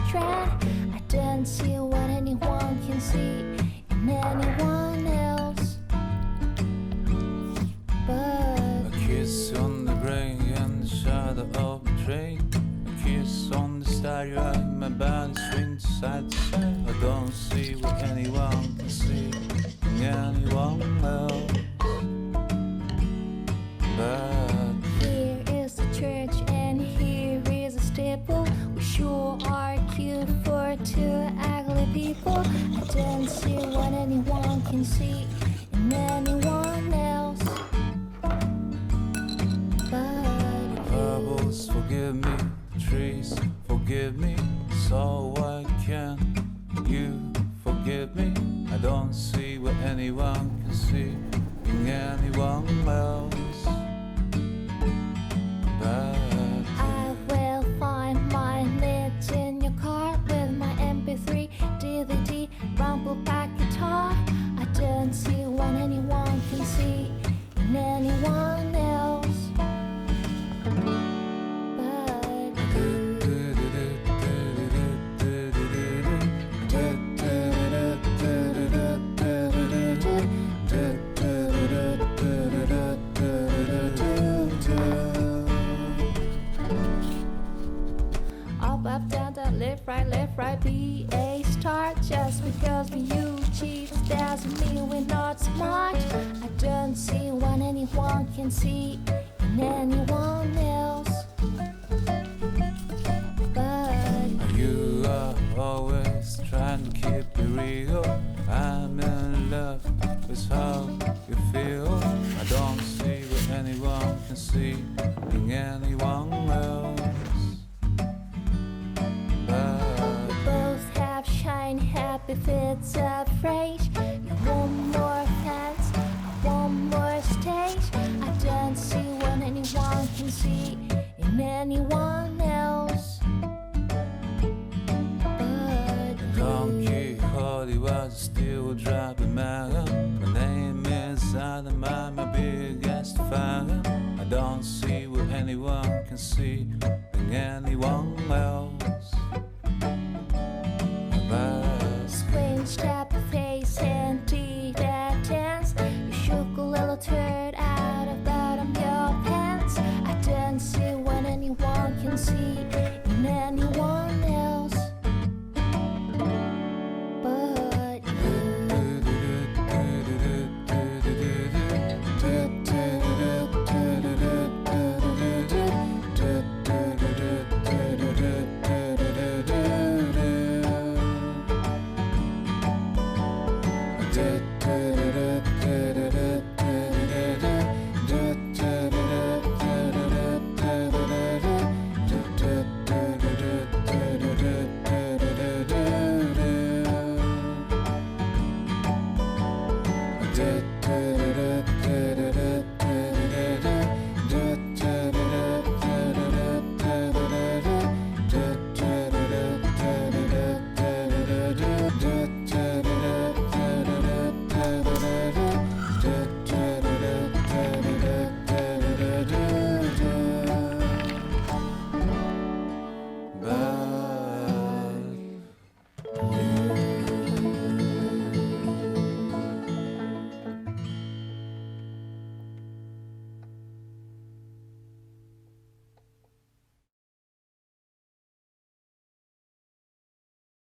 trend. I don't see what anyone can see in anyone else. But a kiss on the brain and the shadow of a train. A kiss on the stereo and my body swings side to side. I don't see what anyone can see in anyone else. But here is the church and here is a steeple. We sure are cute for two ugly people. I don't see what anyone can see in anyone else. But pebbles forgive me, the trees forgive me, so why can't you forgive me? I don't see what anyone can see in anyone else. But I will find my niche in your car with my MP3, DVD, rumble pack guitar. I don't see what anyone can see in anyone else. Up, down, down, left, right, be a star. Just because we use cheats doesn't mean we're not smart. I don't see what anyone can see in anyone else. But you are always trying to keep it real. I'm in love with how you feel. I don't see what anyone can see in anyone else. happy fits of rage. You want more fans, I want more stage. I don't see what anyone can see in anyone else. But Don Quixote was still driving mad. My name is Adam, I'm my biggest fan. I don't see what anyone can see in anyone else.